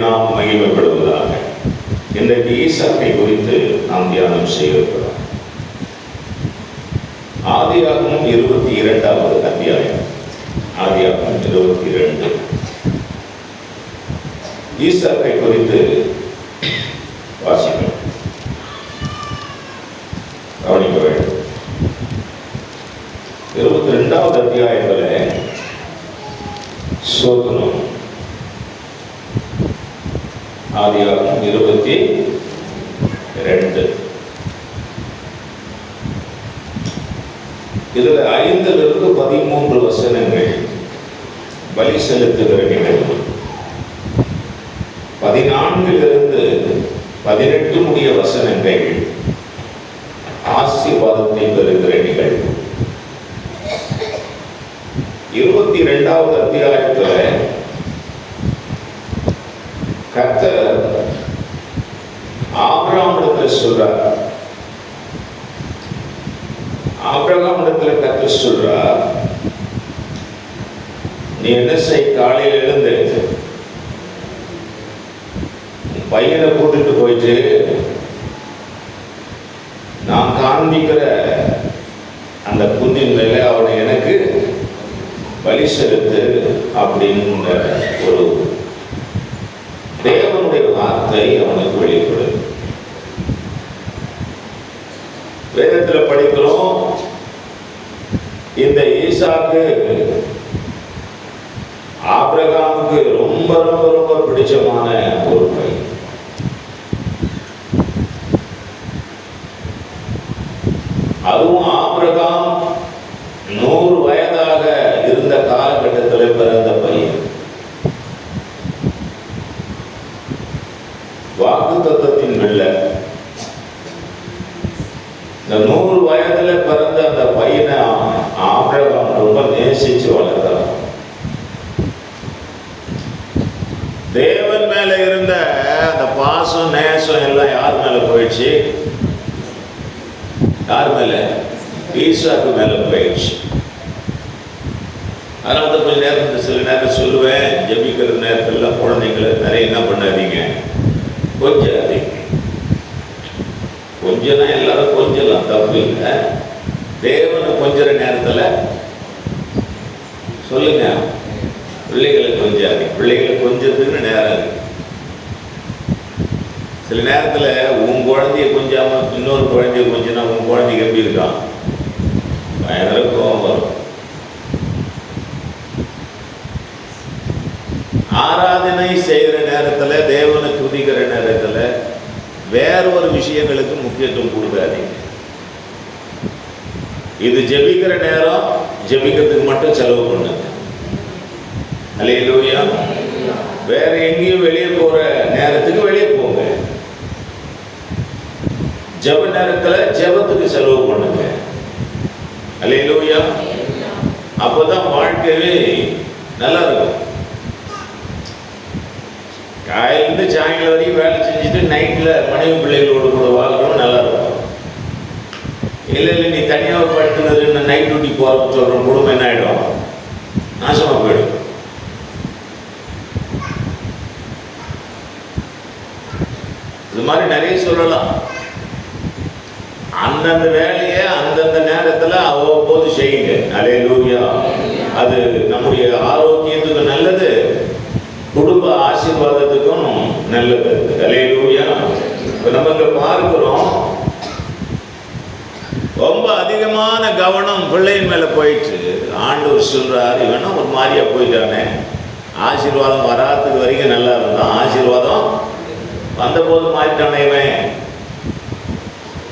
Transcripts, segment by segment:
நாம் மகிமைப்படுவதாக. இன்றைக்கு ஈசாக்கை குறித்து நாம் தியானம் செய்ய இருக்கிறோம். ஆதியாகமம் 22வது அத்தியாயம். ஆதியாகமம் 22. ஈசாக்கை குறித்து வாசிக்கிறோம். கவனிக்க வேண்டும். 22வது அத்தியாயத்தில் சோதனம். ஆதியாகமம் 22. இதுல 5லிருந்து 13 வசனங்கள் பலி செலுத்துகிற நிகழ்வு. 14லிருந்து 18 முடிய வசனங்கள் ஆசீர்வாதத்தை பெறுகிற நிகழ்வு. 22வது அத்தியாயத்தில் கர்த்தர் ஆபிரகாமிடத்தில் சொல்றார். ஆபிரகாமிடத்தில் கர்த்தர் சொல்றார், நீ என்ன செய், காலையில் எழுந்து பையனை கூட்டிட்டு போயிட்டு நான் காண்பிக்கிற அந்த குன்றின் மேல அவனை எனக்கு பலி செலுத்து அப்படின்ற ஒரு தேவனுடைய வார்த்தை அவனுக்கு வெளிப்படும். வேதத்தில் படிக்கிறோம், இந்த ஈசாக்கு ஆபிரகாமுக்கு ரொம்ப ரொம்ப ரொம்ப பிடிச்சமான ஒரு பையன். அதுவும் ஆபிரகாம் 100 வயதாக இருந்த காலகட்டத்தில் பிறந்த பையன். வாக்குத்தத்தத்தின் வெள்ள இந்த 100 வயதுல பிறந்த அந்த பையனை ஆபிரகாம் ரொம்ப நேசிச்சு வளர்த்தார். தேவன் மேல இருந்த அந்த பாசம் நேசம் எல்லாம் யார் மேல போயிடுச்சு? யார் மேல? ஈசாக்கு மேல போயிடுச்சு. அதனால தான் கொஞ்சம் நேரம் சில நேரம் சொல்லுவேன், ஜெபிக்கிற நேரத்தில் குழந்தைங்களை நிறைய என்ன பண்ணாதீங்க, கொஞ்சாதீங்க. கொஞ்சம்னா எல்லாரும் கொஞ்சலாம், தப்பு இல்லை. தேவனை கொஞ்சற நேரத்தில் சொல்லுங்க, பிள்ளைகளை கொஞ்சாதீங்க. பிள்ளைகளை கொஞ்சத்துக்குன்னு நேரம் இருக்கு. சில நேரத்தில் உன் குழந்தைய கொஞ்சாம இன்னொரு குழந்தைய கொஞ்சனா உன் குழந்தைக்கு எப்படி இருக்கான்? பயங்கர கோபம் வரும். ஆராதனை செய்கிற நேரத்தில், தேவனை துதிக்கிற நேரத்தில் வேற ஒரு விஷயங்களுக்கு முக்கியத்துவம் கொடுக்காதீங்க. இது ஜெபிக்கிற நேரம், ஜெபிக்கிறதுக்கு மட்டும் செலவு பண்ணுங்க. அல்லேலூயா. வேற எங்கேயும் வெளியே போற நேரத்துக்கு வெளியே போங்க. ஜெப நேரத்தில் ஜெபத்துக்கு செலவு பண்ணுங்க. அல்லேலூயா. அப்போதான் வாழ்க்கையே நல்லா இருக்கும். காலையிலிருந்து சாயங்காலம் வரைக்கும் வேலை செஞ்சுட்டு நைட்டில் மனைவி பிள்ளைகளோடு கூட வாழ்றோம், நல்லா இருக்கும். இல்லை நீ தனியாக படுத்துனது நைட் டியூட்டி போகிறோம்னு சொல்கிற குடும்பம் என்ன ஆகிடும்? நாசமாக போயிடும். இது மாதிரி நிறைய சொல்லலாம். அந்தந்த வேலையை அந்தந்த நேரத்தில் அவ்வப்போது செய்யுங்க. அல்லேலூயா. அது நம்முடைய ஆரோக்கியத்துக்கு நல்லது, குடும்ப ஆசீர்வாதத்துக்கும் நல்லது. அல்லேலூயா. இப்போ நம்ம இங்கே பார்க்கிறோம், ரொம்ப அதிகமான கவனம் பிள்ளையின் மேலே போயிட்டு ஆண்டவர் சொல்றார், இவனா ஒரு மாதிரியா போயிட்டானே, ஆசீர்வாதம் வராதுக்கு வரைக்கும் நல்லா இருந்தான், ஆசீர்வாதம் வந்தபோது மாறிட்டானே, இவன்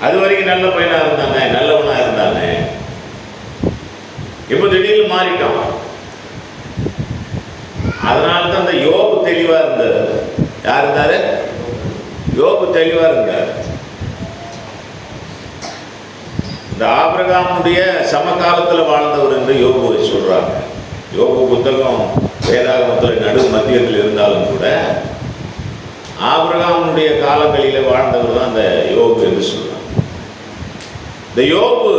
அது வரைக்கும் நல்ல பையனா இருந்தானே, நல்லவனா இருந்தானே, இப்போ திடீர்னு மாறிட்டான். அதனால தான் அந்த யோபு தெளிவா இருந்தார். யார் இருந்தாரு? யோபு தெளிவா இருந்தார். இந்த ஆபிரகாமுடைய சமகாலத்தில் வாழ்ந்தவர் என்று யோபுவை சொல்றாங்க. யோபு புத்தகம் வேதாகமத்தில் நடு மத்தியத்தில் இருந்தாலும் கூட ஆபிரகாமுடைய காலங்களில் வாழ்ந்தவர் தான் அந்த யோபு என்று சொல்றாங்க. இந்த யோபு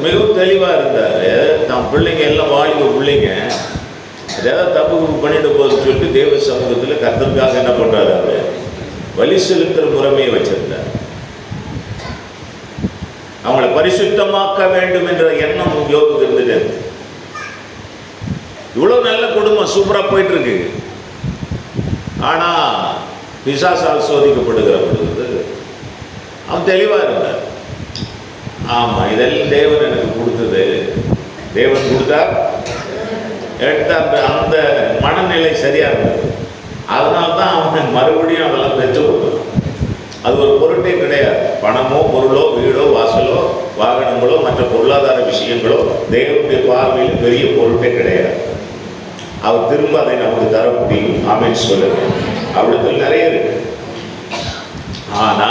மிகவும் தெளிவாக இருந்தார். தம் பிள்ளைங்க எல்லாம் வாலிப பிள்ளைங்க, ஏதாவது தப்பு பண்ணிட்டு போகுதுன்னு சொல்லிட்டு தேவ சமூகத்தில் கர்த்தருக்காக என்ன பண்றாரு, அவர் வழி செலுத்துற முறைமையை வச்சிருந்தார். அவங்களை பரிசுத்தமாக்க வேண்டும் என்ற எண்ணம் யோபுக்கு இருந்தது. இவ்வளவு நல்ல குடும்பம் சூப்பரா போயிட்டு இருக்கு. ஆனா பிசாசால் சோதிக்கப்படுகிற பொழுது அவன் தெளிவா இருந்தார். ஆமா, இதெல்லாம் தேவன் எனக்கு கொடுத்தது, தேவன் கொடுத்தார் எடுத்த அந்த மனநிலை சரியா இருந்தது. அதனால்தான் அவன் மறுபடியும் அதெல்லாம் பெற்று கொடுத்தான். அது ஒரு பொருட்டே கிடையாது. பணமோ பொருளோ வீடோ வாசலோ வாகனங்களோ மற்ற பொருளாதார விஷயங்களோ தேவனுடைய பார்வையில் பெரிய பொருட்டே கிடையாது. அவர் திரும்ப அதை நமக்கு தர முடியும். ஆமென் சொல்லுங்க. அவ்வளவு நிறைய இருக்கு. ஆனா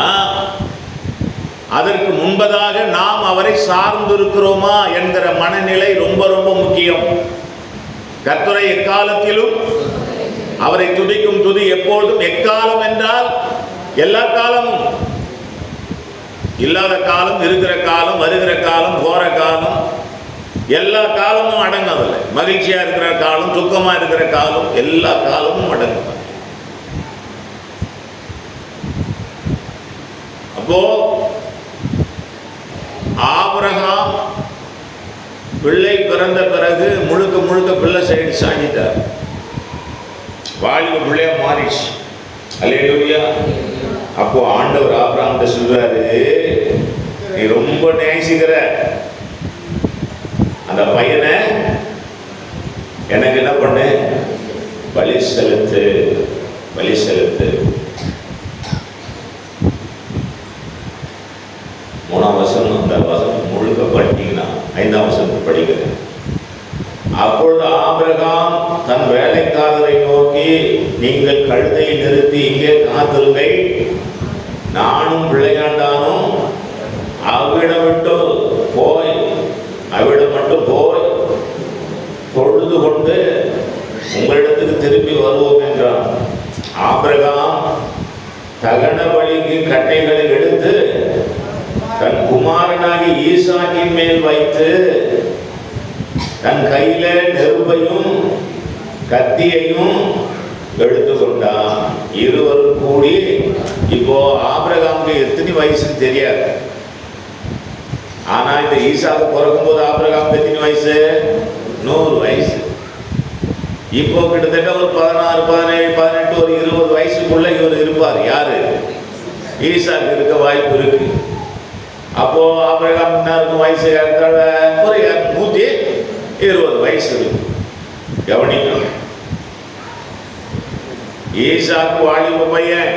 அதற்கு முன்பதாக நாம் அவரை சார்ந்து இருக்கிறோமா என்கிற மனநிலை ரொம்ப ரொம்ப முக்கியம். கர்த்தரை எக்காலத்திலும் அவரை துதிக்கும் துதி எப்பொழுதும். எக்காலம் என்றால் எல்லா காலமும், இல்லாத காலம், இருக்கிற காலம், வருகிற காலம், போற காலம், எல்லா காலமும் அடங்கும். அதில் மகிழ்ச்சியா இருக்கிற காலம், துக்கமா இருக்கிற காலம், எல்லா காலமும் அடங்கும். அப்போ ஆபிரகாம் பிள்ளை பிறந்த பிறகு முழுக்க முழுக்க பிள்ளை சைடு சாஞ்சிட்டார். வாலிப பிள்ளையா மாறிடுச்சு. அல்லேலூயா. அப்போ ஆண்டவர் ஆபிரகாம்கிட்ட சொல்றாரு, நீ ரொம்ப நேசிக்கிற அந்த பையனை எனக்கு என்ன பண்ணு, பலி செலுத்து, பலி செலுத்து. 3ஆம் வசனம், அந்த வசனம் முழுக்க படித்தீங்கன்னா 5ஆம் வசனத்தை படிக்கிறேன். அப்பொழுது ஆபிரகாம் தன் வேலைக்காரரை நோக்கி, நீங்கள் கழுதையை நிறுத்தி இங்கே காத்திருங்கள், நானும் பிள்ளையாண்டானும் அவ்விடம் விட்டு போய், அவ்விடம் மட்டும் போய் தொழுது கொண்டு உங்களிடத்துக்கு திரும்பி வருவோம் என்றான். ஆபிரகாம் தகன பலிக்கு கட்டைகளை எடுத்து தன் குமாரனாகி ஈசாக்கின் மேல் வைத்து தன் கையில நெருப்பையும் கத்தியையும் எடுத்துக்கொண்டான். இருவரும் கூடி, இப்போ ஆபிரகாமுக்கு எத்தனை வயசுன்னு தெரியாது. ஆனா இந்த ஈசாக்கு பிறக்கும் போது ஆபிரகாமுக்கு எத்தனை வயசு? 100 வயசு. இப்போ கிட்டத்தட்ட ஒரு 16, 17, 18, ஒரு 20 வயசுக்குள்ள இவர் இருப்பார். யாரு? ஈசாக்கு இருக்க வாய்ப்பு இருக்கு. அப்போ ஆபிரகாம் என்ன இருக்கும் வயசு? ஒரு 120 வயசு இருக்கு. கவனிக்கணும். ஈசாக்கு வாலிப பையன்.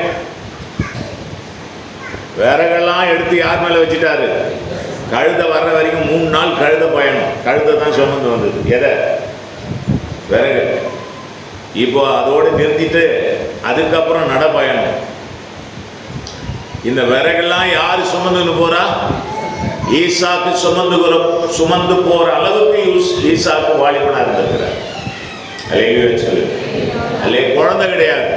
விறகெல்லாம் எடுத்து யார் மேல வச்சுட்டாரு? கழுதை வர்ற வரைக்கும் 3 நாள் கழுத பயணம். கழுதை தான் சுமந்து வந்தது. எதை? விறகு. இப்போ அதோடு நிறுத்திட்டு அதுக்கப்புறம் நடப்பயணம். இந்த விறகெல்லாம் யாரு சுமந்துன்னு போறா? ஈசாக்கு சுமந்து போற அளவுக்கு ஈசாக்கு வாலிபனா இருந்திருக்கிறார். அல்லேலூயா சொல்லு. அல்லே குழந்தை கிடையாது.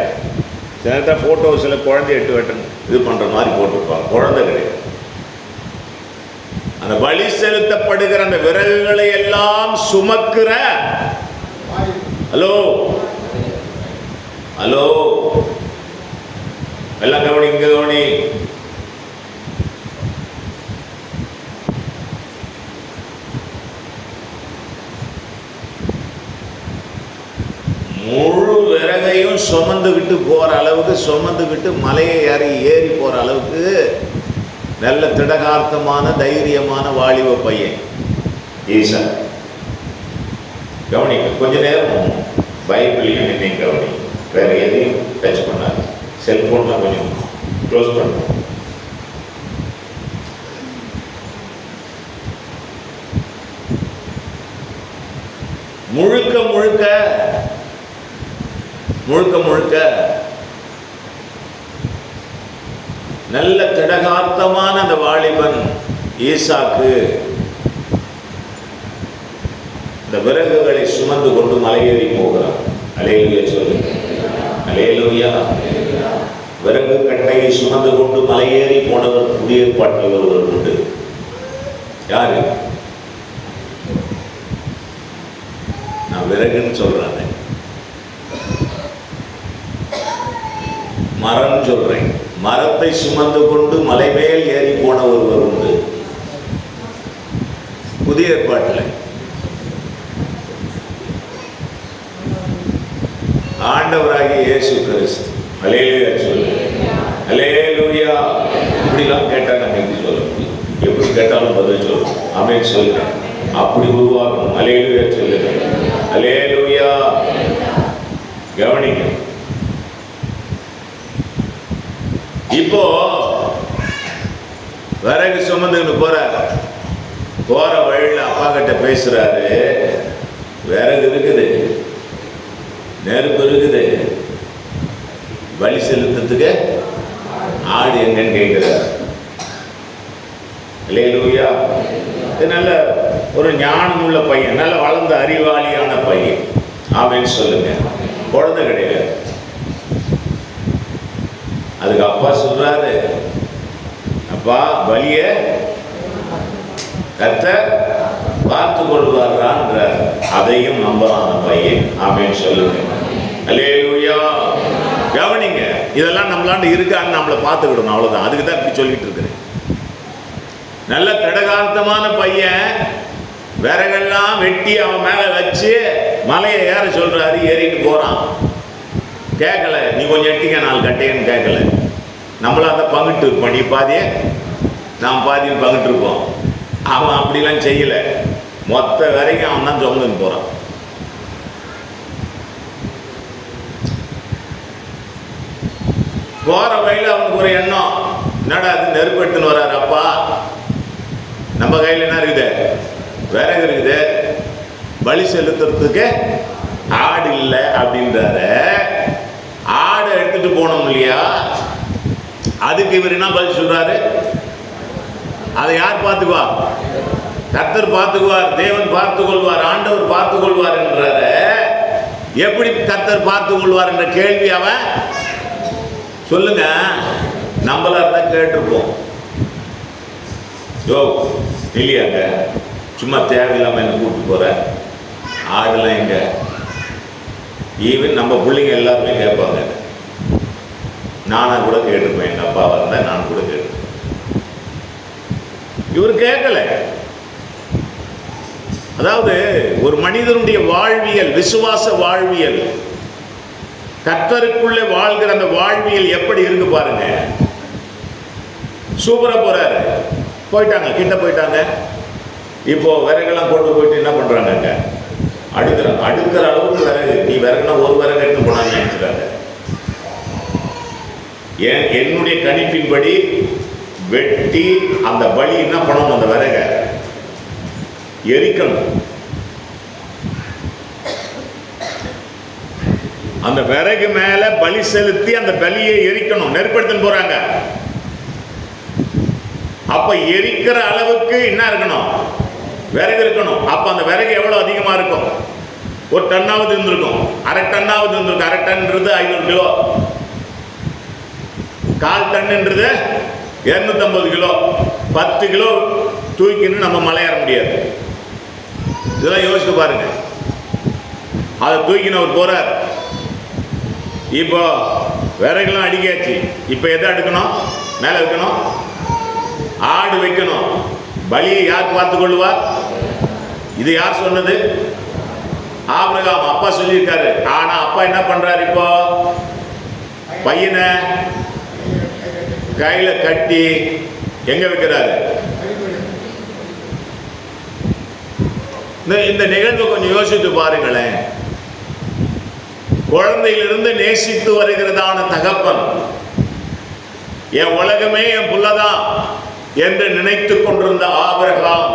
சில போட்டோஸ்ல குழந்தை 8 வட்டம் இது பண்ற மாதிரி போட்டிருப்பாங்க. குழந்தை கிடையாது. அந்த பலி செலுத்தப்படுகிற அந்த விறகுகளை எல்லாம் சுமக்கிற, ஹலோ ஹலோ எல்லாம் கவனி, இங்க கவனி. முழு விறகையும் சுமந்துக்கிட்டு போற அளவுக்கு, சுமந்துக்கிட்டு மலையை ஏறி போற அளவுக்கு நல்ல திடகார்த்தமான தைரியமான வாலிப பையன் ஈசா. கவனிக்க கொஞ்ச நேரம் பைபிளையும் என்னையும் கவனி. வேற எதையும் டச் பண்ணாது. செல்போன்லாம் கொஞ்சம் க்ளோஸ் பண்ண. முழுக்க முழுக்க முழுக்க முழுக்க நல்ல திடகார்த்தமான அந்த வாலிபன் ஈசாக்கு இந்த விறகுகளை சுமந்து கொண்டு மலையேறி போகிறான். அல்லேலூயா சொல்லு. அல்லேலூயா. விறகு கட்டையை சுமந்து கொண்டு மலையேறி போனவர் புதிய ஏற்பாட்டில் ஒருவர் உண்டு. யாரு? நான் விறகுன்னு சொல்றேன். மரம் சொல்றேன். மரத்தை சுமந்து கொண்டு மலை மேல் ஏறி போன ஒருவர் உண்டு புதிய ஏற்பாட்டில். ஆண்டவராகிய இயேசு கிறிஸ்து. அல்லேலூயா சொல்லு. அல்லேலூயா. இப்படிலாம் கேட்டால் நாங்கள் எப்படி சொல்ல முடியும்? எப்படி கேட்டாலும் பதில் சொல்லணும். ஆமென் சொல்லுங்க. அப்படி உருவாக்கணும். அல்லேலூயா சொல்லுங்க. அல்லேலூயா. கவனிங்க. இப்போ விறகு சுமந்துன்னு போற வழியில் அப்பா கிட்ட பேசுறாரு. விறகு இருக்குது, நெருப்பு இருக்குது, வழி செலுத்துறதுக்கு ஆடு எங்கன்னு கேட்கிறார். அல்லேலூயா. இது நல்ல ஒரு ஞானம் உள்ள பையன், நல்ல வளர்ந்த அறிவாளியான பையன். ஆமென் சொல்லுங்க. குழந்தை கிடையாது. அதுக்கு அப்பா சொல்றாரு, அப்பா பலிய கர்த்தர் பார்த்து கொள்வார்ன்ற. அதையும் நம்பலாம் அந்த பையன். ஆமென் சொல்லுங்க. அல்லேலூயா. கவனிங்க. இதெல்லாம் நம்மளாண்டு இருக்கான்னு நம்மளை பார்த்துக்கிடணும். அவ்வளவுதான். அதுக்கு தான் இப்படி சொல்லிட்டு இருக்கிறேன். நல்ல கடகார்த்தமான பையன் விறகெல்லாம் வெட்டி அவன் மேல வச்சு மலையை ஏற சொல்றாரு. ஏறிட்டு போறான். கேட்கல, நீ கொஞ்சம் எட்டிக்க 4 கட்டைன்னு கேட்கல. நம்மளும் அந்த பங்கிட்டு இருப்போம். நீ பாதிய நாம் பாதியில் பங்கிட்டு இருப்போம். அவன் அப்படிலாம் செய்யல. மொத்த வரைக்கும் அவன் தான் சுமந்துன்னு போறான். போற வழியில் அவனுக்கு ஒரு எண்ணம், என்னடா அது நெருப்பு எடுத்துன்னு வர்றாரு அப்பா, நம்ம கையில் என்ன இருக்குது? விறகு இருக்குது, பலி செலுத்துறதுக்கு ஆடு இல்லை அப்படின்றாரு. ஆடை எடுத்துட்டு போனோம் இல்லையா, அதுக்கு இவர் என்ன பதில் சொல்றாரு? அதை யார் பார்த்துக்குவா? கர்த்தர் பார்த்துக்குவார், தேவன் பார்த்து கொள்வார், ஆண்டவர் பார்த்து கொள்வார் என்றாரு. எப்படி கர்த்தர் பார்த்து கொள்வார் என்ற கேள்வி அவன் சொல்லுங்க. நம்மளா இருந்தா கேட்டிருப்போம். யோ இல்லையாங்க, சும்மா தேவையில்லாம என்ன கூப்பிட்டு போற, ஆடுலாம் எங்க? ஈவன் நம்ம பிள்ளைங்க எல்லாருமே கேட்பாங்க. நானா கூட கேட்டிருப்பேன். எங்க அப்பா வந்தா நான் கூட கேட்டிருப்பேன். இவர் கேட்கல. அதாவது ஒரு மனிதனுடைய வாழ்வியல், விசுவாச வாழ்வியல், கர்த்தருக்குள்ளே வாழ்கிற அந்த வாழ்வியல் எப்படி இருக்கு பாருங்க. சூப்பரா போறாரு. போயிட்டாங்க, கிட்ட போயிட்டாங்க. இப்போ விறகெல்லாம் கொண்டு போயிட்டு என்ன பண்றாங்க? அடுக்கிறாங்க. அடுக்கிற அளவுக்கு விறகு. நீ விறகுனா ஒரு விறகு எடுத்து போனான்னு நினைக்கிறாங்க. என்னுடைய கணிப்பின்படி வெட்டி அந்த பலி என்ன பண்ணணும்? அந்த விறக எரிக்கணும். அந்த விறகு மேல பலி செலுத்தி அந்த பலியை எரிக்கணும். நெருப்படுத்தின்னு போறாங்க. அப்ப எரிக்கிற அளவுக்கு என்ன இருக்கணும்? விறகு இருக்கணும். அப்ப அந்த விறகு எவ்வளவு அதிகமா இருக்கும்? ஒரு டன்னாவது இருந்திருக்கும், அரை டன்னாவது இருந்திருக்கும். அரை டன்ன்றது 500 கிலோ, 1/4 டன்ன்றது 250 கிலோ. 10 கிலோ தூக்கின்னு நம்ம மலை ஏற முடியாது. இதெல்லாம் யோசித்து பாருங்க. அதை தூக்கின்னு அவர் போறார். இப்போ விறகுலாம் அடிக்காச்சு. இப்போ எதை அடுக்கணும்? மேலே வைக்கணும், ஆடு வைக்கணும். பலியை யார் பார்த்து கொள்வார்? இது யார் சொன்னது? ஆபிரகாம். அப்பா சொல்லியிருக்காரு. ஆனா அப்பா என்ன பண்றாரு? இப்போ பையனை கையில கட்டி எங்க வைக்கிறாரு? இந்த நிகழ்வை கொஞ்சம் யோசித்து பாருங்களேன். குழந்தையிலிருந்து நேசித்து வருகிறதான தகப்பன், என் உலகமே என் புள்ளதான் என்று நினைத்து கொண்டிருந்த ஆபிரகாம்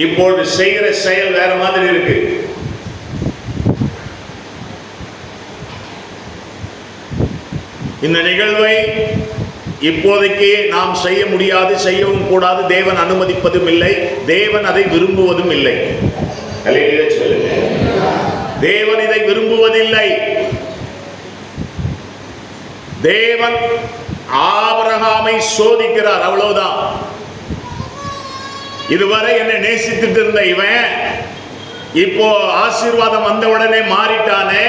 இப்போது செய்கிற செயல் வேற மாதிரி இருக்கு. இந்த நிகழ்வை இப்போதைக்கு நாம் செய்ய முடியாது, செய்யவும் கூடாது. தேவன் அனுமதிப்பதும் இல்லை, தேவன் அதை விரும்புவதும் இல்லை. தேவன் இதை விரும்புவதில்லை. தேவன் ஆபிரகாமை சோதிக்கிறார், அவ்வளவுதான். இதுவரை என்னை நேசித்துட்டு இருந்த இவன் இப்போ ஆசீர்வாதம் வந்த உடனே மாறிட்டானே,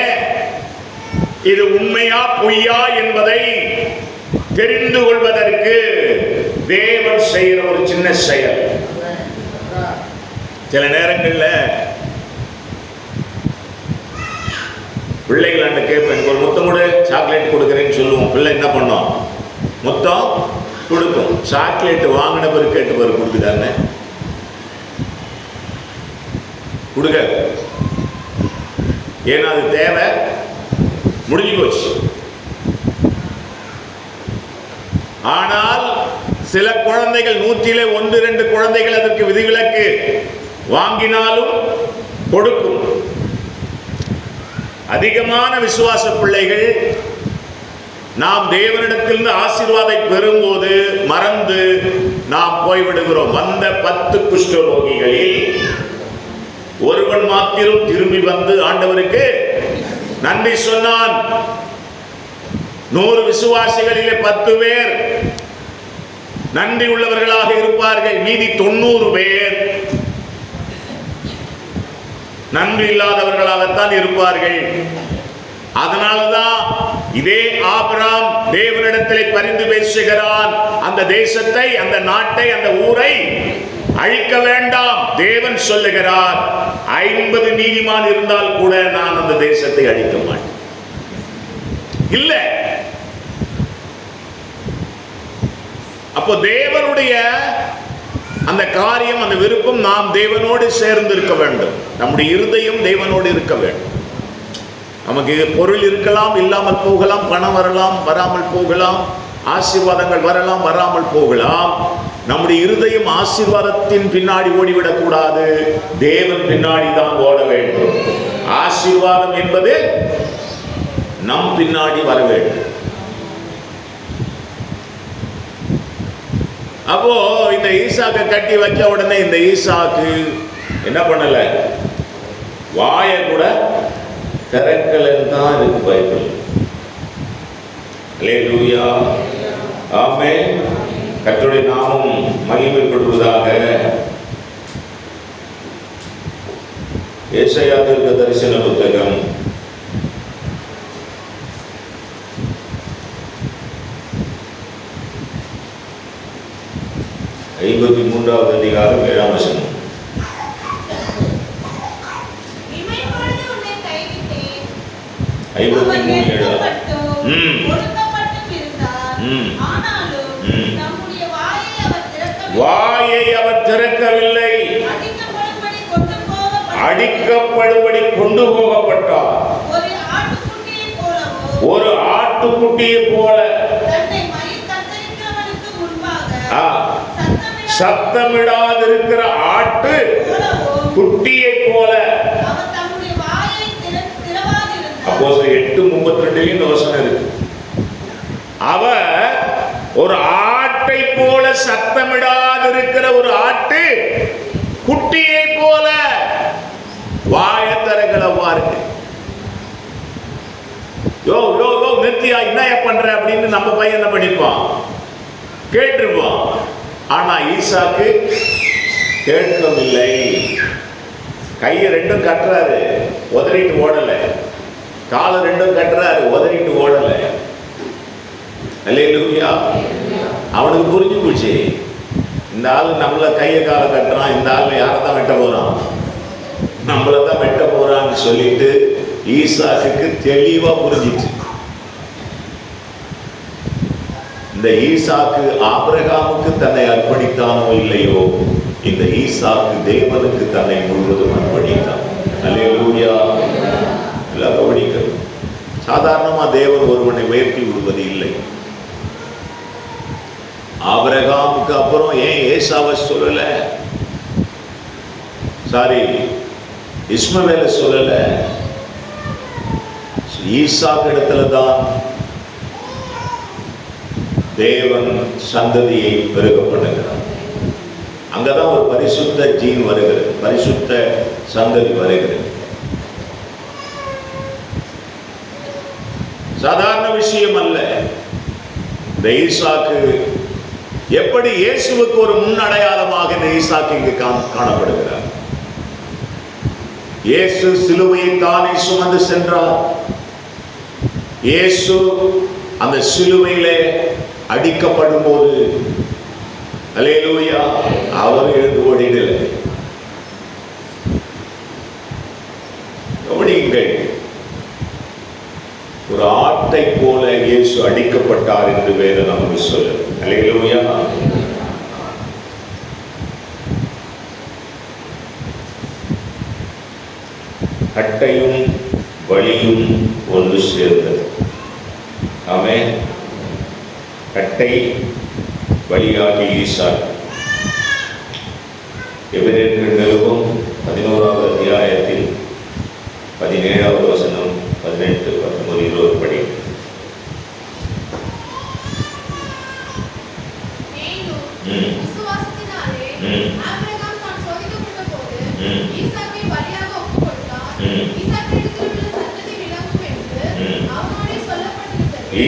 இது உண்மையா பொய்யா என்பதை தெரிந்து கொள்வதற்கு தேவன் செய்கிற ஒரு சின்ன செயல். சில நேரங்களில் பிள்ளைகள் கேட்பேன், ஒரு முத்தம் கூட சாக்லேட் கொடுக்குறேன்னு சொல்லுவோம். பிள்ளை என்ன பண்ணோம்? முத்தம் கொடுக்கும். சாக்லேட் வாங்கின பிறகு கேட்டு பிறகு கொடுக்குதான்னு கொடுக்க, ஏன்னா அது தேவை முடிஞ்சு போச்சு. ஆனால் சில குழந்தைகள் 100 1 2 குழந்தைகள் அதற்கு விதிவிலக்கு வாங்கினாலும் கொடுக்கும். அதிகமான விசுவாச பிள்ளைகள் நாம் தேவனிடத்திலிருந்து ஆசீர்வாதத்தை பெறும்போது மறந்து நாம் போய்விடுகிறோம். வந்த 10 குஷ்டரோகிகளில் ஒருவன் மாத்திரம் திரும்பி வந்து ஆண்டவருக்கு நன்றி சொன்னான். 100 விசுவாசிகளிலே 10 பேர் நன்றி உள்ளவர்களாக இருப்பார்கள். மீதி 90 பேர் நன்றி இல்லாதவர்களாகத்தான் இருப்பார்கள். அதனால்தான் இதே ஆபிரகாம் தேவனிடத்திலே பரிந்து பேசுகிறான். அந்த தேசத்தை, அந்த நாட்டை, அந்த ஊரை அழிக்க வேண்டாம். தேவன் சொல்லுகிறார், 50 நீதிமான் இருந்தால் கூட நான் அந்த தேசத்தை அழிக்க மாட்டேன். இல்ல, அப்போ தேவனுடைய அந்த காரியம், அந்த விருப்பம், நாம் தேவனோடு சேர்ந்து இருக்க வேண்டும். நம்முடைய இருதயம் தேவனோடு இருக்க வேண்டும். நமக்கு பொருள் இருக்கலாம், இல்லாமல் போகலாம், பணம் வரலாம், வராமல் போகலாம், ஆசீர்வாதங்கள் வரலாம், வராமல் போகலாம். நம்முடைய இருதயம் ஆசீர்வாதத்தின் பின்னாடி ஓடிவிடக் கூடாது, தேவன் பின்னாடி தான் ஓட வேண்டும். ஆசீர்வாதம் என்பது நம் பின்னாடி வர வேண்டும். அப்போ இந்த ஈசாக்கை கட்டி வச்ச உடனே இந்த ஈசாக்கு என்ன பண்ணல? வாயை கூட திறக்கலன்னு தான் இருக்கு பைபிள். அல்லேலூயா, ஆமென். கர்த்தருடைய நாமம் மகிமைப்படுவதாக. ஏசாயா தீர்க்க தரிசன புத்தகம் 53வது அதிகாரம் 7ஆம் வசனம். வாயை அவர் திறக்கவில்லை, அடிக்கப்படும்படி கொண்டு போகப்பட்டார். ஒரு ஆட்டுக்குட்டியை போல சத்தமிடாதிருக்கிற ஆட்டு குட்டியை போல. அப்போஸ்தலர் 8:32 இந்த வசனம் இருக்கு. அவர் ஒரு ஆட்டை போல, சத்தமிடாதிருக்கிற ஒரு ஆட்டு குட்டியை போல வாயை திறக்கல பாருங்க. யோ யோ யோ நித்யா என்ன பண்ற அப்படின்னு நம்ம பையன் என்ன பண்ணிருப்பான்? கேட்டிருப்பான். ஆனா ஈசாக்கு கேட்கவில்லை. கையை ரெண்டும் கட்டுறாரு, உதறிட்டு ஓடல. காலை ரெண்டும் கட்டுறாரு, உதறிட்டு ஓடல. அல்லேலூயா. அவனுக்கு புரிஞ்சு போச்சு, இந்த ஆளு நம்மள கையை காலை கட்டுறான், இந்த ஆளு யாரை தான் வெட்ட போறான்? நம்மளை தான் வெட்ட போறான்னு சொல்லிட்டு ஈசாக்குக்கு தெளிவா புரிஞ்சிச்சு. இந்த ஈசாக்கு ஆபிரகாமுக்கு தன்னை அர்ப்பணித்தானோ இல்லையோ, இந்த ஈசாக்கு தேவனுக்கு தன்னை முழுவதும் அர்ப்பணித்தான். அல்லேலூயா. கவனிக்கணும். சாதாரணமா தேவன் ஒருவனை உயர்த்தி விடுவது இல்லை. ஆபிரகாமுக்கு அப்புறம் ஏன் ஏசாவை சொல்லல? சாரி, இஸ்மவேல சொல்லல. ஈசாக்கு இடத்துல தான் தேவன் சந்ததியை பெருக பண்ணுகிறார். அங்கதான் ஒரு பரிசுத்த ஜீன் வருகிறது, பரிசுத்த சந்ததி வருகிறது. சாதாரண விஷயம் அல்ல. இந்த ஈசாக்கு எப்படி இயேசுவுக்கு ஒரு முன் அடையாளமாக இந்த ஈசாக்கு இங்கு காணப்படுகிறார். இயேசு சிலுவையை தானே சுமந்து சென்றார். இயேசு அந்த சிலுவையிலே அடிக்கப்படும் போது அல்லேலூயா அவர் எழுந்து ஓடிடலை. கவனியுங்கள், ஒரு ஆட்டை போல இயேசு அடிக்கப்பட்டார் என்று வேதம் நமக்கு சொல்லுது. அல்லேலூயா. கட்டையும் வலியும் ஒன்று சேர்ந்தது. ஆமென். கட்டை வலியாகி ஈசாக்கு. எபிரேயர் நிருபம் 11வது அத்தியாயத்தில் 17வது வசனம் 18, 19, 20 படி.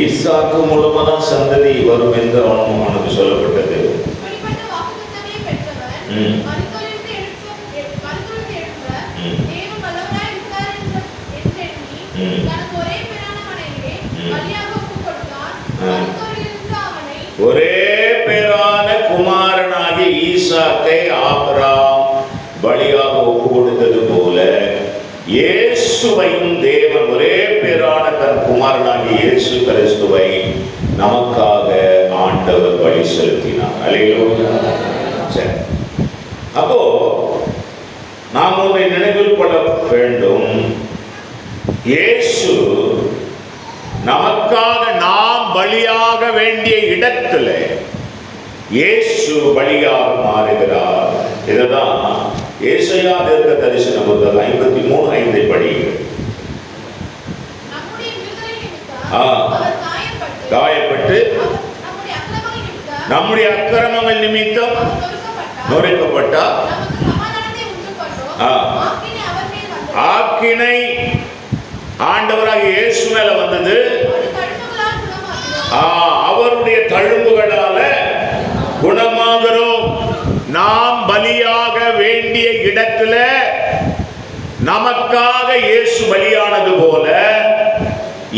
ஈசாக்கு மூலமாதான் சந்ததி வரும் என்று அவனுக்கு சொல்லப்பட்டது. ஒரே பேரான குமாரனாகிய ஈசாக்கை ஆபிரகாம் பலியாக ஒப்பு கொடுத்தது போல இயேசுவையும் தேவன் ஒரே பேரான தன் குமாரனாகிய இயேசு கிறிஸ்துவை நமக்காக ஆண்டவர் பலி செலுத்தினார். அல்லேலூயா. சரி, அப்போ நாம் ஒன்றை நினைவில் கொள்ள வேண்டும். இயேசு நமக்காக நாம் பலியாக வேண்டிய இடத்துல இயேசு பலியாக மாறுகிறார். இதுதான் ஏசாயா தீர்க்க தரிசன புத்தகம் 53:5 படியுங்கள். காயப்பட்டு நம்முடைய அக்கிரமங்கள் நிமித்தம் நொறுக்கப்பட்டார். ஆக்கினை ஆண்டவராக இயேசு மேல வந்தது. அவருடைய தழும்புகளால குணமாகிறோம். நாம் பலியாக வேண்டிய இடத்துல நமக்காக இயேசு பலியானது போல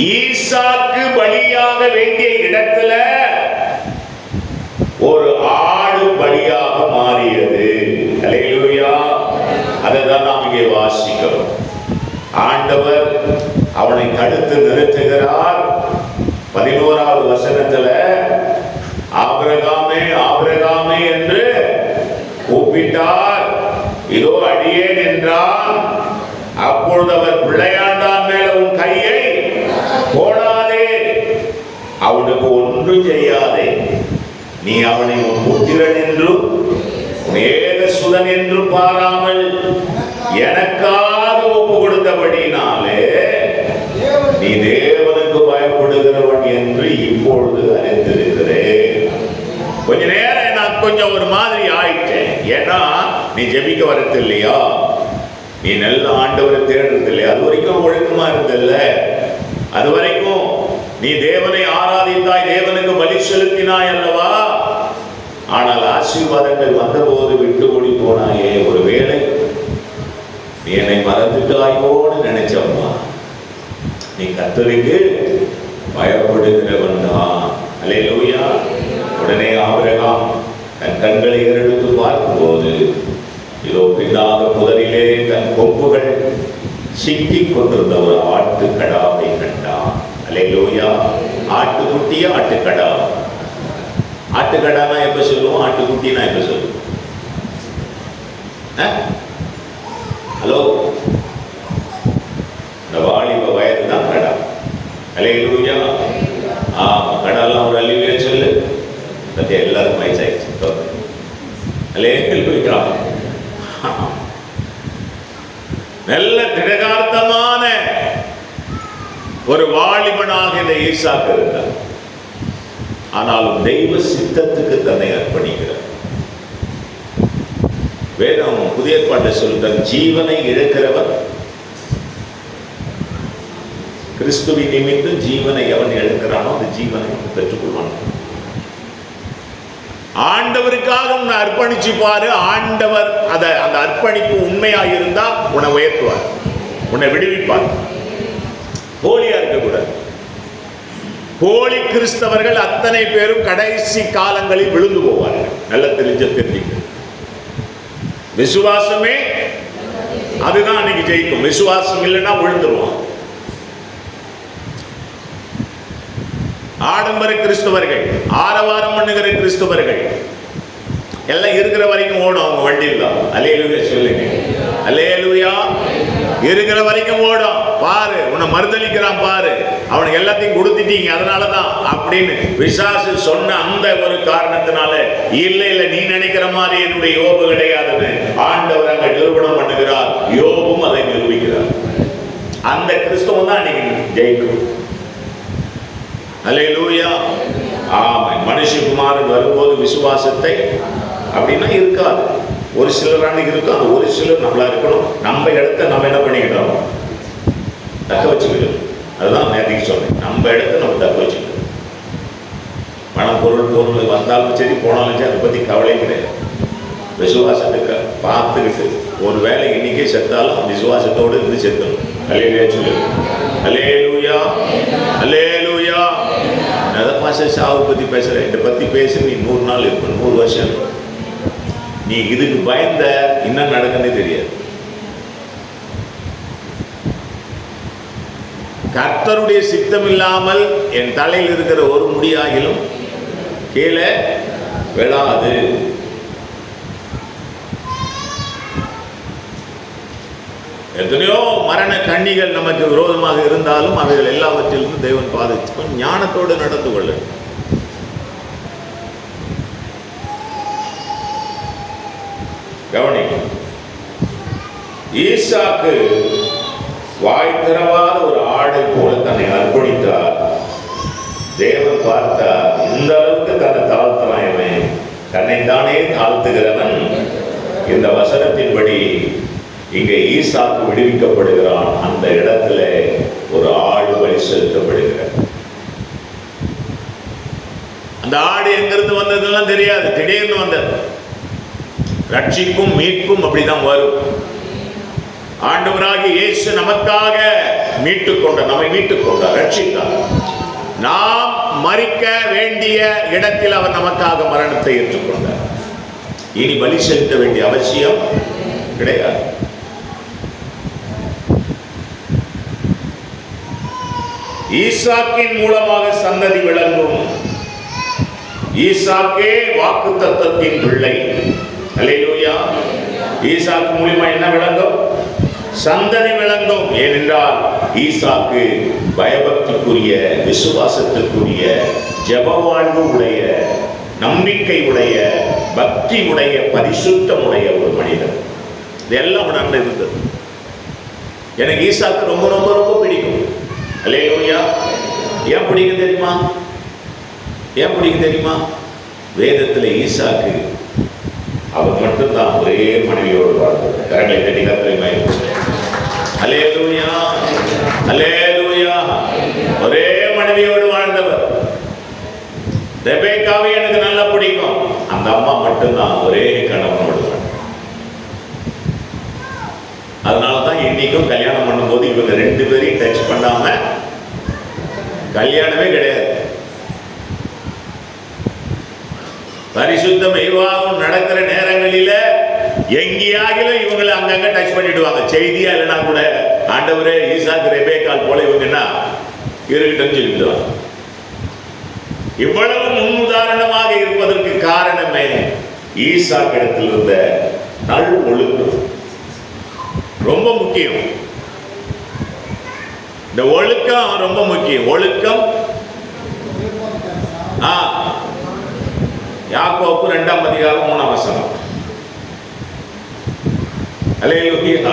ஈசாக்கு பலியாக வேண்டிய இடத்துல ஒரு ஆடு பலியாக மாறியது. அல்லேலூயா. அதைதான் நாம் இங்கே வாசிக்கிறோம். ஆண்டவர் அவனை தடுத்து நிறுத்துகிறார். 11வது வசனத்துல ஆபிரகாமே ஆபிரகாமே என்று கூப்பிட்டார். இதோ அடியேன் என்றான். அப்பொழுது அவர் பிள்ளையாண்டான் மேல உன் கையை போடாதே, அவனுக்கு ஒன்றும் செய்யாதே. நீ அவனை உன் புத்திரன் என்றும் ஏகசுதன் என்றும் பாராமல் எனக்காக ஒப்பு கொடுத்தபடினாலே நீ தேவனுக்கு பயப்படுகிறவன் என்று இப்பொழுது அறிந்திருக்கிறேன். கொஞ்ச நேரம் நான் கொஞ்சம் ஒரு மாதிரி ஆயிட்டேன். ஏன்னா நீ ஜெபிக்க வரது இல்லையா, நீ நல்ல ஆண்டவரை தேடுறது இல்லையா, அது வரைக்கும் ஒழுக்கமா இருந்தல்ல, அது வரைக்கும் நீ தேவனை ஆராதித்தாய், தேவனுக்கு பலி செலுத்தினாய் அல்லவா. ஆனால் ஆசீர்வாதங்கள் வந்தபோது விட்டு ஓடி போனாயே. ஒரு வேளை நீ என்னை மறந்துட்டாயோன்னு நினைச்சம்மா. நீ கர்த்தருக்கு பயப்படுகிறவன் தான். அல்லேலூயா. உடனே ஆபிரகாம் தன் கண்களை ஏறெடுத்து பார்க்கும்போது இதோ பின்னாக புதரிலே தன் கொம்புகள் சிக்கிக் கொண்டிருந்த ஒரு ஆட்டுக்கடாவை கண்டான். அல்லேலூயா. ஆட்டுக்குட்டியா ஆட்டுக்கடா? ஆட்டுக்கடானா எப்ப சொல்லுவோம், ஆட்டுக்குட்டினா எப்ப சொல்லுவோம்? ஹலோ, இந்த வாலிப வயது தான் கடா. அல்லேலூயா. கடலாம் ஒரு அல்லேலூயா சொல்லு. பத்தி எல்லாரும் வயசாயிடுச்சு. அல்லேலூயா. நல்ல திடகார்த்தமான ஒரு வாலிபனாக இந்த ஈசாக்கு இருந்தார். ஆனாலும் தெய்வ சித்தத்துக்கு தன்னை அர்ப்பணிக்கிறார். வேதம் புதிய ஏற்பாட்டை சொல்ற ஜீவனை இழக்கிறவன் கிறிஸ்துவின் நிமித்தம் ஜீவனை எவன் இழக்கிறானோ அந்த ஜீவனை பெற்றுக்கொள்வான். ஆண்டவருக்காக உன்னை அர்ப்பணிச்சு பாரு. ஆண்டவர் அந்த அர்ப்பணிப்பு உண்மையாக இருந்தா உன்னை உயர்த்துவார், உன்னை விடுவிப்பார். போலியா இருக்கக்கூடாது. போலி கிறிஸ்தவர்கள் அத்தனை பேரும் கடைசி காலங்களில் விழுந்து போவார்கள். நல்ல தெரிஞ்சுக்க, விசுவாசமே அதுதான் அன்னைக்கு ஜெயிக்கும். விசுவாசம் இல்லைன்னா விழுந்துருவான். ஆடம்பர கிறிஸ்தவர்கள், ஆரவாரம் பண்ணுகிற கிறிஸ்தவர்கள் எல்லாம் இருக்கிற வரைக்கும் ஓடும் அவங்க வண்டியில் தான். அல்லேலூயா சொல்லுங்க, அல்லேலூயா. இருக்கிற வரைக்கும் ஓடும். பாரு, உன்னை மறுதளிக்கிறான் பாரு, அவனுக்கு எல்லாத்தையும் கொடுத்துட்டீங்க அதனாலதான் அப்படின்னு பிசாசு சொன்ன அந்த ஒரு காரணத்தினால, இல்லை இல்லை நீ நினைக்கிற மாதிரி என்னுடைய யோபு கிடையாதுன்னு ஆண்டவர் அங்க நிரூபணம் பண்ணுகிறார். யோபும் அதை நிரூபிக்கிறார். அந்த கிறிஸ்தவம் தான் இன்னைக்கு ஜெயிக்கும். அல்லேலூயா, ஆமென். மனுஷகுமாரன் வரும்போது விசுவாசத்தை அப்படின்னா இருக்காது. ஒரு சிலர் அன்னைக்கு இருக்கும், அது ஒரு சிலர் நம்மளா இருக்கணும். நம்ம இடத்த நம்ம என்ன பண்ணிக்கிட்டோம், தக்க வச்சுக்கிட்டோம். அதுதான் நேற்றுக்கு சொன்னேன், நம்ம இடத்த நம்ம தக்க வச்சுக்கிட்டோம். பணம் பொருள் வந்தாலும் சரி போனாலும் சரி அதை பற்றி கவலை கிடையாது. விசுவாசத்துக்கு பார்த்துக்கிட்டு ஒரு வேலை இன்னைக்கே செத்தாலும் விசுவாசத்தோடு இருந்து செத்தணும். அல்லேலூயா சொல்லு, அல்லேலூயா, அல்லேலூயா. அதை பாச சாவை பற்றி பேசுகிறேன், இதை பற்றி பேச நீ 100 நாள் இருக்கணும், 100 வருஷம். நீ இதுக்கு பயந்த இன்னும் நடக்குன்னே தெரியாது. கர்த்தருடைய சித்தம் இல்லாமல் என் தலையில் இருக்கிற ஒரு முடியாகிலும் கீழே விழாது. எத்தனையோ மரண கண்ணிகள் நமக்கு விரோதமாக இருந்தாலும் அவைகள் எல்லாவற்றிலும் தேவன் பாதிச்சு ஞானத்தோடு நடந்து கொள்ள. கவனிக்கும், ஈசாக்கு வாய் திறவாத ஒரு ஆடை போல தன்னை அர்ப்பணித்தார். தேவன் பார்த்தார், இந்த அளவுக்கு தன்னை தாழ்த்தலாயவன், தன்னைத்தானே தாழ்த்துகிறவன். இந்த வசனத்தின்படி இங்கே ஈசாக்கு விடுவிக்கப்படுகிறான். அந்த இடத்துல ஒரு ஆடு பலி செலுத்தப்படுகிறார். அந்த ஆடு எங்கிருந்து வந்ததெல்லாம் தெரியாது, திடீர்னு வந்தது. ரட்சிப்பும் மீட்பும் அப்படிதான் வரும். ஆண்டவராகிய இயேசு நமக்காக நம்மை மீட்டுக் கொண்டார், ரட்சித்தார். நாம் மரிக்க வேண்டிய இடத்தில் அவர் நமக்காக மரணத்தை ஏற்றுக்கொண்டார். இனி பலி செலுத்த வேண்டிய அவசியம் கிடையாது. ஈசாக்கின் மூலமாக சந்ததி விளங்கும். ஈசாக்கே வாக்குத்தத்தத்தின் பிள்ளை. அல்லேலூயா. ஈசாக்கு மூலமா என்ன விளங்கும்? சந்ததி விளங்கும். ஏனென்றால் ஈசாக்கு பயபக்திக்குரிய, விசுவாசத்துக்குரிய, ஜெப வாழ்வு உடைய, நம்பிக்கை உடைய, பக்தி உடைய, பரிசுத்தம் உடைய ஒரு மனிதன். இதெல்லாம் உணர்ந்து இருந்தது. எனக்கு ஈசாக்கு ரொம்ப ரொம்ப ரொம்ப பிடிக்கும். அல்லேலூயா. ஏன் பிடிக்கும் தெரியுமா? ஏன் பிடிக்கும் தெரியுமா? வேதத்தில் ஈசாக்கு அவர் மட்டும்தான் ஒரே மனைவியோடு வாழ்ந்தார். கரங்களை தட்டி கர்த்தரை மகிமைப்படுத்துங்கள். அல்லேலூயா, அல்லேலூயா. ஒரே மனைவியோடு வாழ்ந்தவர். ரெபேக்காவை எனக்கு நல்லா பிடிக்கும். அந்த அம்மா மட்டும்தான் ஒரே கணவனோடு வாழ்ந்தார். அதனால தான் இன்னைக்கும் கல்யாணம் பண்ணும்போது இவங்க 2 பேரையும் டச் பண்ணாம கல்யாணமே கிடையாது. பரிசுத்தம் விவாகம் நடக்கிற நேரங்களில எங்கேயாகிலும் இவங்களை அங்கங்க டச் பண்ணிடுவாங்க. செய்தியா இல்லைன்னா கூட, ஆண்டவரே ஈசாக்கு ரெபேக்கால் போல இவங்கன்னா இருக்கட்டும் சொல்லிடுவாங்க. இவ்வளவு முன்னுதாரணமாக இருப்பதற்கு காரணமே ஈசாக்கு இடத்தில் இருந்த நல் ஒழுக்கம். ரொம்ப முக்கியம். இந்த ஒழுக்கம் ரொம்ப முக்கியம். ஒழுக்கம் யாக்கோபு 2ஆம் அதிகாரம் 3ஆம் வசனம். அல்லேலூயா.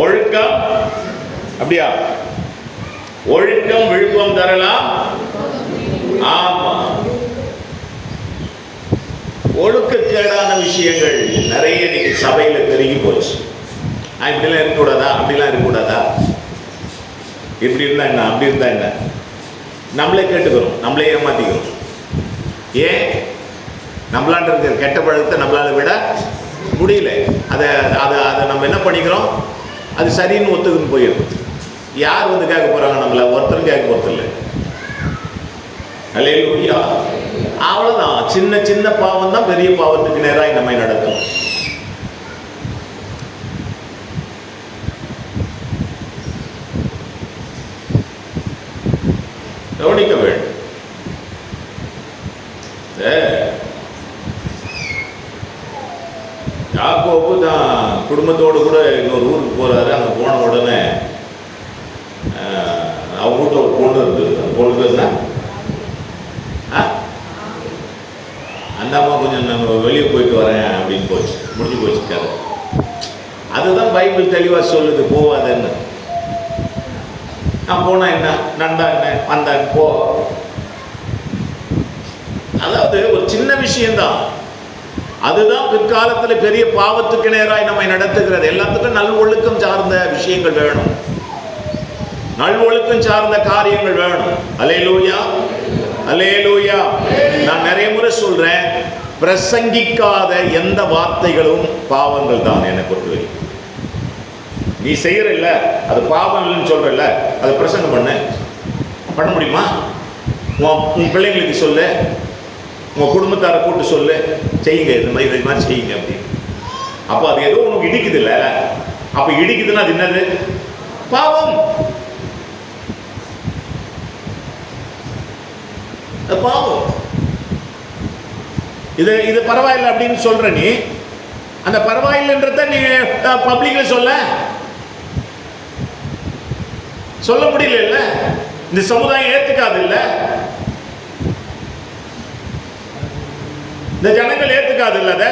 ஒழுக்கம் அப்படியா? ஒழுக்கம் விழுப்பம் தரலாம். ஆமா, ஒழுக்கக்கேடான விஷயங்கள் நிறைய இன்னைக்கு சபையில பெருகி போச்சு. இப்படிலாம் இருக்கக்கூடாதா, அப்படிலாம் இருக்கக்கூடாதா, இப்படி இருந்தா என்ன, அப்படி இருந்தா என்ன, நம்மளே கேட்டுக்கிறோம், நம்மளே ஏமாத்திக்கிறோம். ஏன்? நம்மளாண்ட இருக்கிற கெட்ட பழக்கத்தை நம்மளால விட முடியல. அதை அதை அதை நம்ம என்ன பண்ணிக்கிறோம், அது சரின்னு ஒத்துக்குன்னு போயிடும். யார் வந்து கேட்க போறாங்க? நம்மள ஒருத்தரும் கேட்க போறது இல்லை. அல்லேலூயா. அவ்வளவுதான். சின்ன சின்ன பாவம் தான் பெரிய பாவத்துக்கு நேராக நம்மை நடக்கும். கவனிக்க வேண்டும். யாக்கோபு தான் குடும்பத்தோடு கூட இன்னொரு ஊருக்கு போறாரு. அங்கே போன உடனே அவங்க வீட்டில் ஒரு பொண்ணு இருந்தது. அந்த பொண்ணு பேசுனா அந்த அம்மா கொஞ்சம் நம்ம வெளியே போயிட்டு வரேன் அப்படின்னு போச்சு. முடிஞ்சு போச்சு கதை. அதுதான் பைபிள் தெளிவாக சொல்லுது, போவாதன்னு. நான் போனா என்ன, நண்டா என்ன, வந்தான் போ. அதாவது ஒரு சின்ன விஷயம்தான், அதுதான் பிற்காலத்தில் பெரிய பாவத்துக்கு நேராய் நம்மை நடத்துகிறது. எல்லாத்துக்கும் நல்வொழுக்கம் சார்ந்த விஷயங்கள் வேணும், நல்வொழுக்கம் சார்ந்த காரியங்கள் வேணும். அல்லேலூயா, அல்லேலூயா. நான் நிறைய முறை சொல்றேன், பிரசங்கிக்காத எந்த வார்த்தைகளும் பாவங்கள் தான் என்னை பொறுத்தவரை. நீ செய்யறல்ல அது பாவம் இல்லைன்னு சொல்றல்ல, அதை பிரசங்கம் பண்ண முடியுமா? உன் பிள்ளைங்களுக்கு சொல்லு, உங்க குடும்பத்தாரை கூட்டு சொல்லு, செய்யுங்க இது மாதிரி செய்யுங்க அப்படின்னு. அப்போ அது ஏதோ உனக்கு இடிக்குது இல்ல, அப்ப இடிக்குதுன்னா அது என்னது? பாவம். பாவம். இது பரவாயில்லை அப்படின்னு சொல்ற நீ, அந்த பரவாயில்லைன்றத நீ பப்ளிக்ல சொல்ல முடியல இல்ல, இந்த சமுதாயம் ஏத்துக்காது இல்ல, இந்த ஜனங்கள் ஏத்துக்காது இல்ல,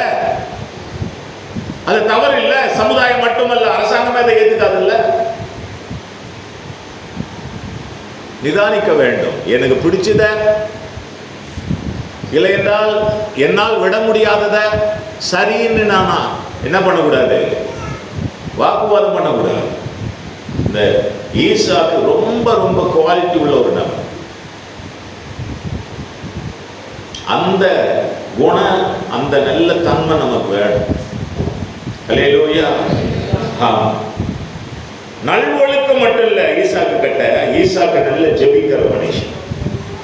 அது தவறு இல்ல. சமுதாயம் மட்டுமல்ல, அரசாங்கமே அதை ஏத்துக்காது இல்ல. நிதானிக்க வேண்டும். எனக்கு பிடிச்சத இல்லை என்றால் என்னால் விட முடியாதத சரின்னு நானா என்ன பண்ணக்கூடாது? வாக்குவாதம் பண்ணக்கூடாது. இந்த ஈசாக்கு ரொம்ப ரொம்ப குவாலிட்டி உள்ள ஒரு நபர். அந்த குணம், அந்த நல்ல தன்மை நமக்கு வேணும். அல்லேலூயா. நல்வொழுக்கம் மட்டும் இல்ல ஈசாக்கு கிட்ட, ஈசாக்கு நல்ல ஜெபிக்கிற மனுஷன்.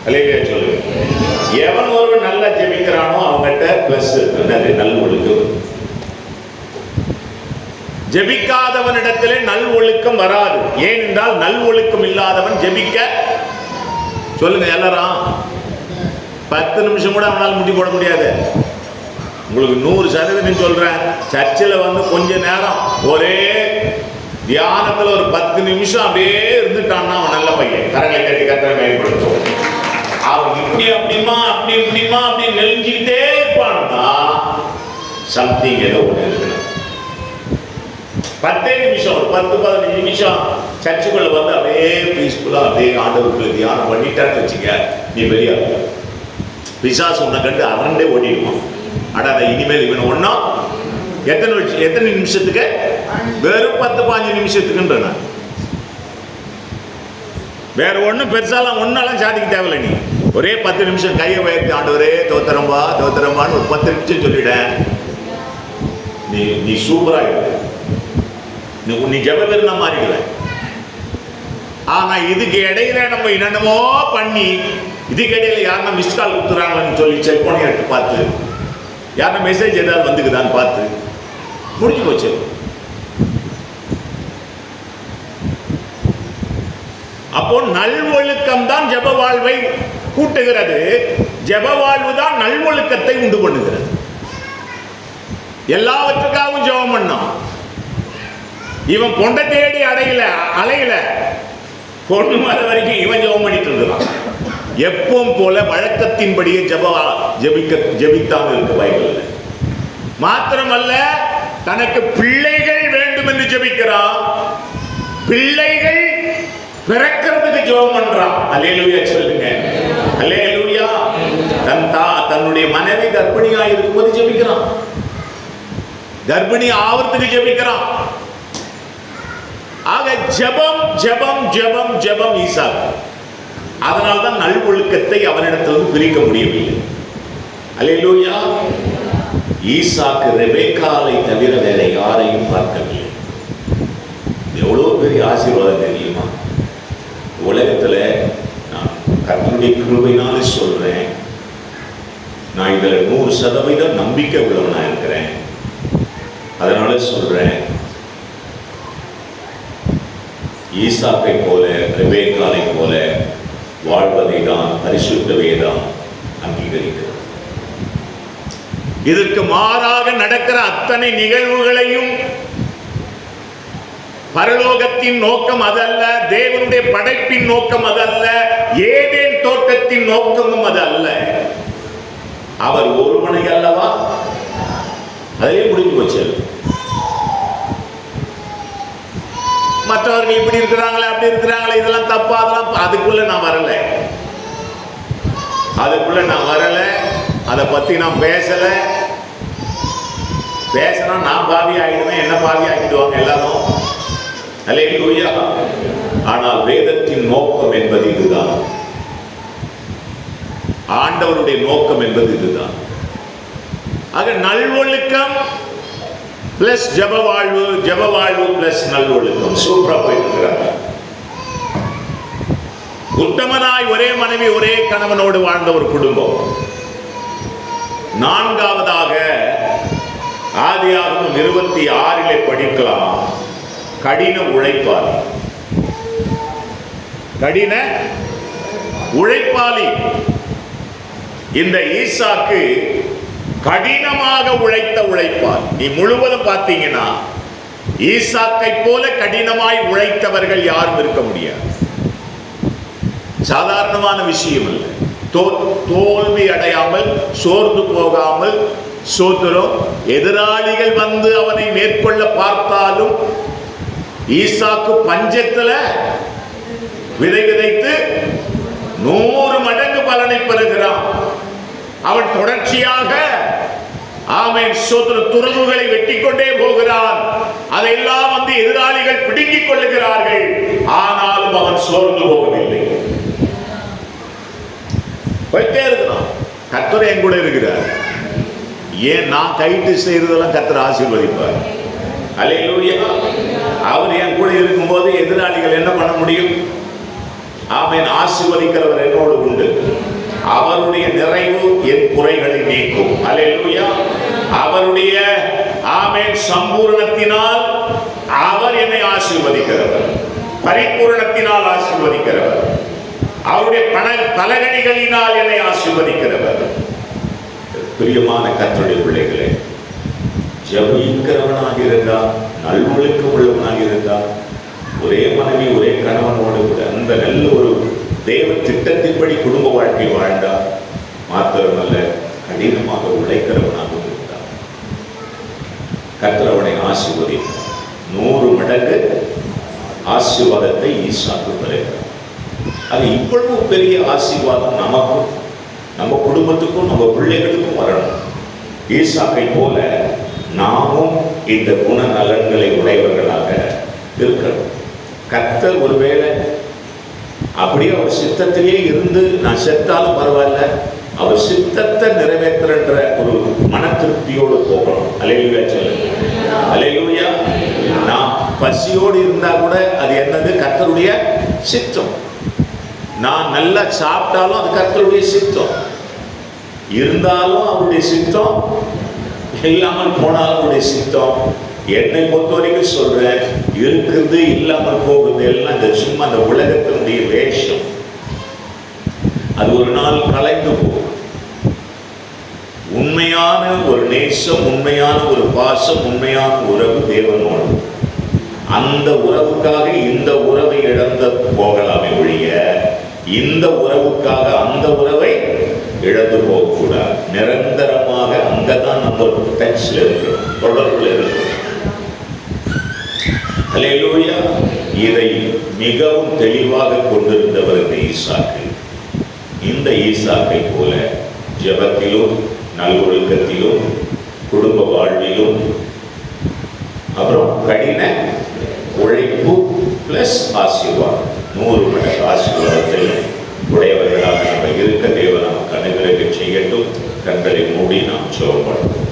அல்லேலூயா சொல்லுங்க. எவன் ஒருவன் நல்லா ஜெபிக்கிறானோ அவங்ககிட்ட பிளஸ் நல்வொழுக்கம். ஜெபிக்காதவனிடத்திலே நல்வொழுக்கம் வராது. ஏனென்றால் நல்வொழுக்கம் இல்லாதவன் ஜெபிக்க, சொல்லுங்க எல்லாரும், 10 நிமிஷம் கூட அவனால் முடி போட முடியாது. உங்களுக்கு 100% சொல்றேன், சர்ச்சில் கொஞ்ச நேரம் ஒரே தியானத்தில் ஒரு 10 நிமிஷம் அப்படியே இருந்துட்டான்னா அவன் நல்ல பையன். கரங்களை கட்டி கத்தரை மேம்படுத்தும். அவன் இப்படி அப்படிமா அப்படி இப்படிமா அப்படி நெருங்கிக்கிட்டே இருப்பான்னா சம்திங் ஏதோ ஒன்று இருக்கணும். 10 நிமிஷம், ஒரு 10-15 நிமிஷம் சர்ச்சுக்குள்ள அப்படியே பீஸ்ஃபுல்லா அப்படியே ஆண்டவருக்கு தியானம் பண்ணிட்டான்னு வச்சுக்க, நீ வெளியா பிசாசு உன்னை கண்டு அரண்டே ஓடிடுவான். அட இனிமேல் இவன் ஒன்னா எத்தனை நிமிஷத்துக்கு? வெறும் 10-15 நிமிஷத்துக்குன்ற. வேற ஒன்றும் பெருசாலாம் ஒன்னாலும் சாதிக்க தேவையில்லை. நீ ஒரே 10 நிமிஷம் கையை உயர்த்தி ஆண்டவரே தோத்திரம்பா தோத்திரம்பான்னு ஒரு 10 நிமிஷம் சொல்லிட, நீ சூப்பராக நீ ஜெபவீரனா மாறிடுவ. ஆனா இதுக்கு இடையில நம்ம என்னென்னமோ பண்ணி, இதுக்கு இடையில யாருன்னா மிஸ் கால் கொடுத்துறாங்கன்னு சொல்லி செக் பண்ணி எடுத்து பார்த்து, யாருன்னா மெசேஜ் ஏதாவது வந்துக்குதான்னு பார்த்து முடிஞ்சு போச்சு. அப்போ நல்வொழுக்கம் தான் ஜெப வாழ்வை கூட்டுகிறது. ஜெப வாழ்வு தான் நல்வொழுக்கத்தை உண்டு பண்ணுகிறது. எல்லாவற்றுக்காகவும் ஜெபம் பண்ணோம். இவன் பொண்டை தேடி அலையில பொண்ணு வர வரைக்கும் இவன் ஜெபம் பண்ணிட்டு இருக்கிறான். எப்பவும் போல வழக்கத்தின்படியே ஜெபித்தாமல் இருக்க பைபிள். மாத்திரமல்ல, தனக்கு பிள்ளைகள் வேண்டும் என்று ஜெபிக்கிறான். பிள்ளைகள் பிறக்கிறதுக்கு ஜெபம் பண்றான். அல்லேலூயா சொல்லுங்க. அல்லேலூயா. தன்னுடைய மனைவி கர்ப்பிணியா இருக்கும்போது ஜெபிக்கிறான். கர்ப்பிணி ஆவறதுக்கு ஜெபிக்கிறான். ஆக ஜெபம் ஜெபம் ஜெபம் ஜெபம் ஈசாக்கு. அதனால்தான் நல்வொழுக்கத்தை அவனிடத்திலிருந்து பிரிக்க முடியவில்லை. அல்லேலூயா. ஈசாக்கு ரெபெக்காளை தவிர வேற யாரையும் பார்க்கவில்லை. எவ்வளவு பெரிய ஆசீர்வாதம் தெரியுமா? உலகத்துல நான் கர்த்தருடைய கர்த்தருடைய கிருபையினால சொல்றேன், நான் இதுல 100% நம்பிக்கை உள்ளவனா இருக்கிறேன். அதனால சொல்றேன், ஈசாக்கை போல ரெபேக்காளை போல வாழ்வதை தான் பரிசுத்த வேதம் அங்கீகரிக்கிறது. இதற்கு மாறாக நடக்கிற அத்தனை நிகழ்வுகளையும் பரலோகத்தின் நோக்கம் அதல்ல, தேவனுடைய படைப்பின் நோக்கம் அதல்ல, ஏதேன் தோட்டத்தின் நோக்கமும் அதல்ல. அவர் ஒருவனை அல்லவா, அதிலே முடிஞ்சு போச்சு. மற்றவர்கள் இப்படி இருக்கிறாங்களே அப்படி இருக்கிறாங்களே இதெல்லாம் தப்பா, அதெல்லாம் அதுக்குள்ள நான் வரல, அதை பத்தி நான் பேசல. பேசினா நான் பாவி ஆகிடுவேன், என்ன பாவி ஆக்கிடுவாங்க எல்லாரும். அல்லேலூயா. ஆனால் வேதத்தின் நோக்கம் என்பது இதுதான், ஆண்டவருடைய நோக்கம் என்பது இதுதான். ஆக நல்வொழுக்கம் பிளஸ் ஜப வாழ்வு, ஜப வாழ்வு பிளஸ் நல்வொழுக்கம் சூப்பரா போயிருக்கிறார். உத்தமனாய் ஒரே மனைவி ஒரே கணவனோடு வாழ்ந்த ஒரு குடும்பம். நான்காவதாக ஆதியாகமம் 26 படிக்கலாம். கடின உழைப்பாளி, கடின உழைப்பாளி. இந்த ஈசாக்கு கடினமாக உழைத்த உழைப்பார். நீ முழுவதும் பார்த்தீங்கன்னா ஈசாக்கை போல கடினமாய் உழைத்தவர்கள் யாரும் இருக்க முடியாது. சாதாரணமான விஷயம் இல்லை. தோல்வி அடையாமல், சோர்ந்து போகாமல், சோதரம் எதிராளிகள் வந்து அவனை மேற்கொள்ள பார்த்தாலும் ஈசாக்கு பஞ்சத்துல விதை விதைத்து 100 மடங்கு பலனை பெறுகிறான். அவன் தொடர்ச்சியாக ஆமென் துறவுகளை வெட்டி கொண்டே போகிறான். அதையெல்லாம் வந்து எதிராளிகள் பிடுங்கிக் கொள்ளுகிறார்கள். ஆனாலும் அவன் சோர்ந்து போகவில்லை, போயிட்டே இருக்கிறான். கர்த்தர் என் கூட இருக்கிறார். ஏன் நான் கைட்டு செய்யறதெல்லாம் கர்த்தர் ஆசீர்வதிப்பார். அல்லேலூயா. அவர் என் கூட இருக்கும்போது எதிராளிகள் என்ன பண்ண முடியும்? ஆமென். ஆசீர்வதிக்கிறவர் என்னோடு உண்டு. அவருடைய நிறைவு என் குறைகளை நீக்கும். அல்லேலூயா. அவருடைய ஆமென் சம்பூர்ணத்தினால் அவர் என்னை ஆசீர்வதிக்கிறவர், பரிபூரணத்தினால் ஆசீர்வதிக்கிறவர், அவருடைய பலகணிகளினால் என்னை ஆசீர்வதிக்கிறவர். பிரியமான கர்த்தருடைய பிள்ளைகளே, ஜெபிக்கிறவனாக இருந்தால், நல்வொழுக்கம் உள்ளவனாக இருந்தால், ஒரே மனைவி ஒரே கணவனோடு கூட அந்த நல்ல ஒரு தேவ திட்டத்தின்படி குடும்ப வாழ்க்கை வாழ்ந்தார். மாத்திரமல்ல, கடினமாக உழைக்கிறவனாக இருந்தார். கர்த்தர் அவனை ஆசீர்வதித்தார். 100 மடங்கு ஆசீர்வாதத்தை ஈசாக்கு பெறுகிறார். அது இவ்வளவு பெரிய ஆசீர்வாதம் நமக்கும், நம்ம குடும்பத்துக்கும், நம்ம பிள்ளைகளுக்கும் வரணும். ஈசாக்கை போல நாமும் இந்த குணநலன்களை உடையவர்களாக இருக்கணும். கர்த்தர் ஒருவேளை அப்படியே அவர் சித்தத்திலே இருந்து நான் செத்தாலும் பரவாயில்ல, அவர் சித்தத்தை நிறைவேற்றுற ஒரு மன திருப்தியோடு போகணும். அல்லேலூயா சொல்லுங்க. அல்லேலூயா. நான் பசியோடு இருந்தா கூட அது என்னது? கர்த்தருடைய சித்தம். நான் நல்லா சாப்பிட்டாலும் அது கர்த்தருடைய சித்தம். இருந்தாலும் அவருடைய சித்தம், இல்லாமல் போனாலும் அவருடைய சித்தம். என்னை பொறுத்த வரைக்கும் சொல்றேன், இருக்கிறது இல்லாமல் போகுது எல்லாம் இந்த சும்மா அந்த உலகத்தினுடைய வேஷம். அது ஒரு நாள் கலைந்து போகும். உண்மையான ஒரு நேசம், உண்மையான ஒரு பாசம், உண்மையான உறவு தேவனோடு, அந்த உறவுக்காக இந்த உறவை இழந்து போகலாமே ஒழிய இந்த உறவுக்காக அந்த உறவை இழந்து போகக்கூடாது. நிரந்தரமாக அங்கதான் நம்ம டச்ல இருக்கிறோம், தொடர்பில் இருக்கிறோம். அல்லேலூயா. இதை மிகவும் தெளிவாக கொண்டிருந்தவர் இந்த ஈசாக்கு. இந்த ஈசாக்கை போல ஜெபத்திலும், நல்வொழுக்கத்திலும், குடும்ப வாழ்விலும், அப்புறம் கடின உழைப்பு பிளஸ் ஆசீர்வாதம், 100 மடங்கு ஆசீர்வாதத்தை உடையவர்களாக நம்ம இருக்க தேவன் நமக்கு அனுகிரகம் செய்யட்டும். கண்களை மூடி நாம் ஜெபம் பண்ணுவோம்.